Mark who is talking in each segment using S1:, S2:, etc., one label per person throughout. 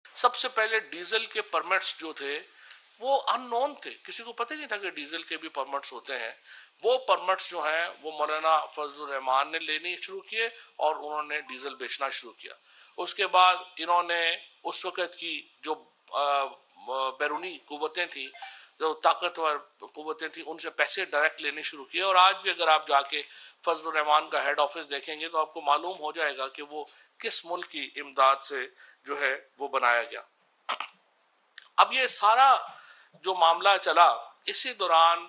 S1: سب سے پہلے ڈیزل کے پرمٹس جو تھے وہ ان نون تھے، کسی کو پتہ نہیں تھا کہ ڈیزل کے بھی پرمٹس ہوتے ہیں. وہ پرمٹس جو ہیں وہ مولانا فضل الرحمان نے لینی شروع کیے اور انہوں نے ڈیزل بیچنا شروع کیا. اس کے بعد انہوں نے اس وقت کی جو بیرونی قوتیں تھیں، جو طاقتور قوتیں تھیں، ان سے پیسے ڈائریکٹ لینے شروع کیے. اور آج بھی اگر آپ جا کے فضل الرحمان کا ہیڈ آفس دیکھیں گے تو آپ کو معلوم ہو جائے گا کہ وہ کس ملک کی امداد سے جو ہے وہ بنایا گیا. اب یہ سارا جو معاملہ چلا، اسی دوران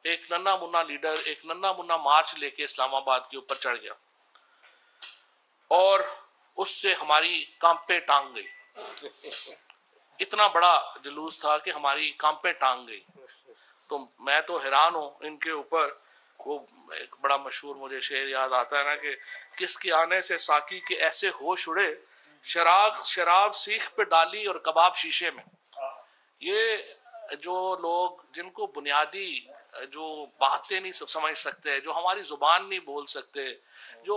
S1: ایک ننا منا لیڈر ایک ننا منا مارچ لے کے اسلام آباد کے اوپر چڑھ گیا اور اس سے ہماری کانپیں ٹانگ گئی. اتنا بڑا جلوس تھا کہ ہماری کانپیں ٹانگ گئی. تو میں تو حیران ہوں ان کے اوپر. وہ ایک بڑا مشہور مجھے شعر یاد آتا ہے نا کہ کس کے آنے سے ساقی کے ایسے ہوش اڑے، شراب سیخ پہ ڈالی اور کباب شیشے میں. یہ جو لوگ جن کو بنیادی جو باتیں نہیں سمجھ سکتے، جو ہماری زبان نہیں بول سکتے، جو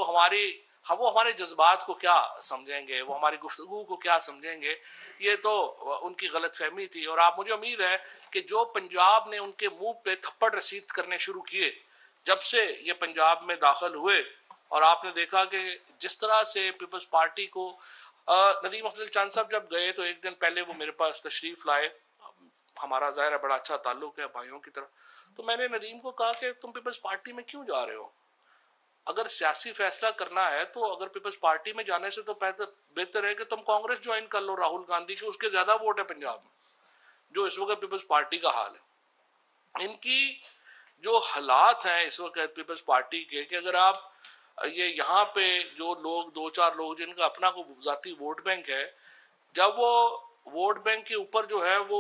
S1: وہ ہمارے جذبات کو کیا سمجھیں گے، وہ ہماری گفتگو کو کیا سمجھیں گے، یہ تو ان کی غلط فہمی تھی. اور مجھے امید ہے کہ جو پنجاب نے ان کے منہ پہ تھپڑ رسید کرنے شروع کیے جب سے یہ پنجاب میں داخل ہوئے، اور آپ نے دیکھا کہ جس طرح سے پیپلز پارٹی کو ندیم افضل چاند صاحب جب گئے تو ایک دن پہلے وہ میرے پاس تشریف لائے. ہمارا ظاہر ہے بڑا اچھا تعلق ہے بھائیوں کی طرح. تو میں نے ندیم کو کہا کہ تم پیپلز پارٹی میں کیوں جا رہے ہو؟ اگر سیاسی فیصلہ کرنا ہے تو اگر پیپلز پارٹی میں جانے سے تو بہتر ہے کہ تم کانگریس جوائن کر لو راہل گاندھی کی، اس کے زیادہ ووٹ ہے پنجاب میں. جو اس وقت پیپلز پارٹی کا حال ہے، ان کی جو حالات ہیں اس وقت پیپلز پارٹی کے، کہ اگر آپ یہ یہاں پہ جو لوگ دو چار لوگ جن کا اپنا کوئی ذاتی ووٹ بینک ہے، جب وہ ووٹ بینک کے اوپر جو ہے وہ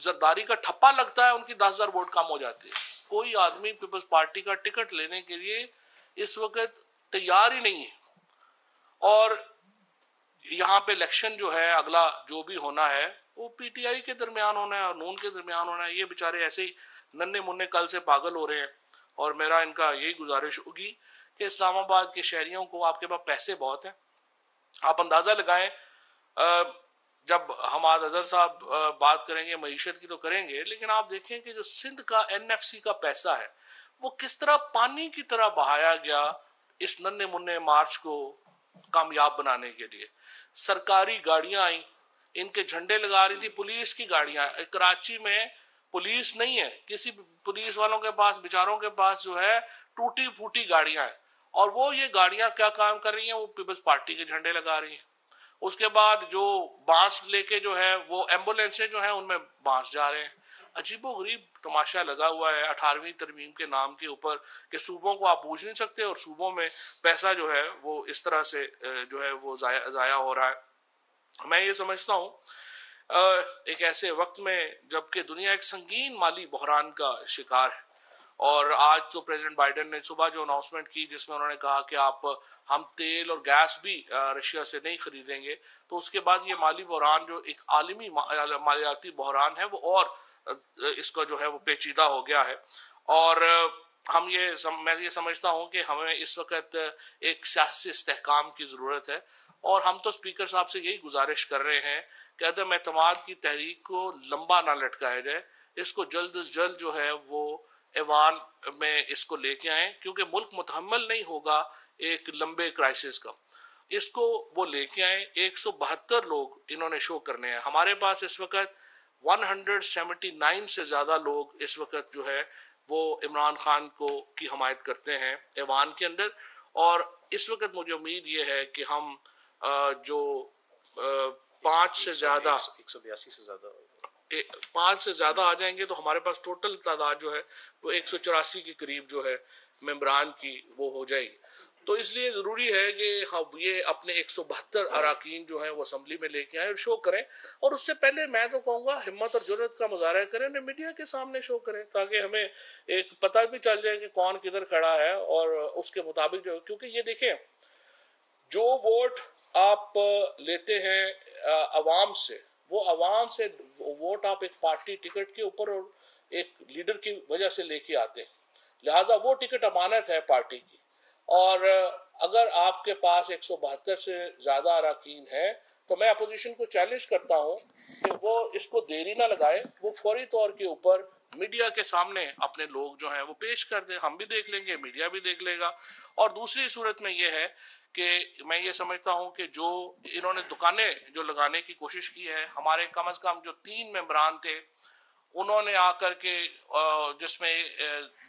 S1: زرداری کا ٹھپا لگتا ہے، ان کی 10,000 ووٹ کم ہو جاتی ہے. کوئی آدمی پیپلز پارٹی کا ٹکٹ لینے کے لیے اس وقت تیار ہی نہیں ہے. اور یہاں پہ الیکشن جو ہے اگلا جو بھی ہونا ہے وہ پی ٹی آئی کے درمیان ہونا ہے اور نون کے درمیان ہونا ہے. یہ بیچارے ایسے ہی ننے منے کل سے پاگل ہو رہے ہیں. اور میرا ان کا یہی گزارش ہوگی کہ اسلام آباد کے شہریوں کو، آپ کے پاس پیسے بہت ہیں، آپ اندازہ لگائیں. جب حماد اظہر صاحب بات کریں گے معیشت کی تو کریں گے، لیکن آپ دیکھیں کہ جو سندھ کا این ایف سی کا پیسہ ہے وہ کس طرح پانی کی طرح بہایا گیا اس ننے منے مارچ کو کامیاب بنانے کے لیے. سرکاری گاڑیاں آئیں، ان کے جھنڈے لگا رہی تھی پولیس کی گاڑیاں. کراچی میں پولیس نہیں ہے، کسی پولیس والوں کے پاس بیچاروں کے پاس جو ہے ٹوٹی پھوٹی گاڑیاں ہیں، اور وہ یہ گاڑیاں کیا کام کر رہی ہیں؟ وہ پیپلز پارٹی کے جھنڈے لگا رہی ہیں. اس کے بعد جو بانس لے کے جو ہے وہ ایمبولینسیں جو ہیں ان میں بانس جا رہے ہیں. عجیب و غریب تماشا لگا ہوا ہے 18ویں ترمیم کے نام کے اوپر کہ صوبوں کو آپ پوچھ نہیں سکتے اور صوبوں میں پیسہ جو ہے وہ اس طرح سے جو ہے وہ ضائع ہو رہا ہے. میں یہ سمجھتا ہوں ایک ایسے وقت میں جب کہ دنیا ایک سنگین مالی بحران کا شکار ہے، اور آج تو پریزیڈنٹ بائیڈن نے صبح جو اناؤنسمنٹ کی جس میں انہوں نے کہا کہ ہم تیل اور گیس بھی رشیا سے نہیں خریدیں گے، تو اس کے بعد یہ مالی بحران جو ایک عالمی مالیاتی بحران ہے وہ اور اس کا جو ہے وہ پیچیدہ ہو گیا ہے. اور میں یہ سمجھتا ہوں کہ ہمیں اس وقت ایک سیاسی استحکام کی ضرورت ہے. اور ہم تو اسپیکر صاحب سے یہی گزارش کر رہے ہیں کہ عدم اعتماد کی تحریک کو لمبا نہ لٹکایا جائے، اس کو جلد از جلد جو ہے وہ ایوان میں اس کو لے کے آئیں، کیونکہ ملک متحمل نہیں ہوگا ایک لمبے کرائسس کا. اس کو وہ لے کے آئیں. 172 لوگ انہوں نے شو کرنے ہیں. ہمارے پاس اس وقت 179 سے زیادہ لوگ اس وقت جو ہے وہ عمران خان کی حمایت کرتے ہیں ایوان کے اندر. اور اس وقت مجھے امید یہ ہے کہ ہم جو 5 سے زیادہ
S2: 182 سے زیادہ
S1: 5 سے زیادہ آ جائیں گے تو ہمارے پاس ٹوٹل تعداد جو ہے وہ 184 کے قریب جو ہے ممبران کی وہ ہو جائے گی. تو اس لیے ضروری ہے کہ ہم یہ اپنے 172 اراکین جو ہیں وہ اسمبلی میں لے کے آئیں اور شو کریں. اور اس سے پہلے میں تو کہوں گا ہمت اور جرأت کا مظاہرہ کریں، میڈیا کے سامنے شو کریں تاکہ ہمیں ایک پتہ بھی چل جائے کہ کون کدھر کھڑا ہے. اور اس کے مطابق جو، کیونکہ یہ دیکھیں جو ووٹ آپ لیتے ہیں عوام سے، وہ عوام سے ووٹ آپ ایک پارٹی ٹکٹ کے اوپر اور ایک لیڈر کی وجہ سے لے کے آتے ہیں، لہٰذا وہ ٹکٹ امانت ہے پارٹی کی. اور اگر آپ کے پاس 172 سے زیادہ اراکین ہیں تو میں اپوزیشن کو چیلنج کرتا ہوں کہ وہ اس کو دیری نہ لگائے، وہ فوری طور کے اوپر میڈیا کے سامنے اپنے لوگ جو ہیں وہ پیش کر دیں، ہم بھی دیکھ لیں گے، میڈیا بھی دیکھ لے گا۔ اور دوسری صورت میں یہ ہے کہ میں یہ سمجھتا ہوں کہ جو انہوں نے دکانیں جو لگانے کی کوشش کی ہے، ہمارے کم از کم جو 3 ممبران تھے انہوں نے آ کر کے، جس میں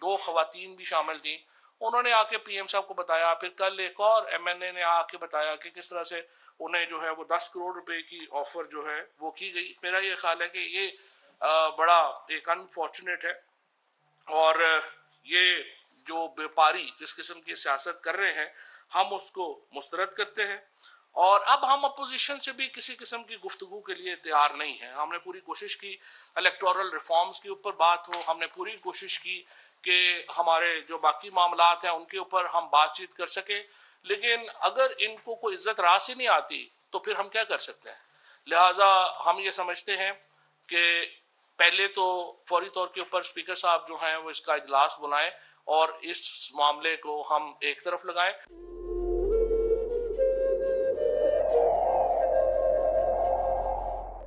S1: 2 خواتین بھی شامل تھیں، انہوں نے آ کے پی ایم صاحب کو بتایا، پھر کل ایک اور ایم این اے نے آ کے بتایا کہ کس طرح سے انہیں جو ہے وہ 10 کروڑ روپے کی آفر جو ہے وہ کی گئی۔ میرا یہ خیال ہے کہ یہ بڑا ایک انفارچونیٹ ہے، اور یہ جو بیپاری جس قسم کی سیاست کر رہے ہیں ہم اس کو مسترد کرتے ہیں، اور اب ہم اپوزیشن سے بھی کسی قسم کی گفتگو کے لیے تیار نہیں ہیں۔ ہم نے پوری کوشش کی الیکٹورل ریفارمز کے اوپر بات ہو، ہم نے پوری کوشش کی کہ ہمارے جو باقی معاملات ہیں ان کے اوپر ہم بات چیت کر سکیں، لیکن اگر ان کو کوئی عزت راس ہی نہیں آتی تو پھر ہم کیا کر سکتے ہیں؟ لہٰذا ہم یہ سمجھتے ہیں کہ پہلے تو فوری طور کے اوپر اسپیکر صاحب جو ہیں وہ اس کا اجلاس بلائیں اور اس معاملے کو ہم ایک طرف لگائیں۔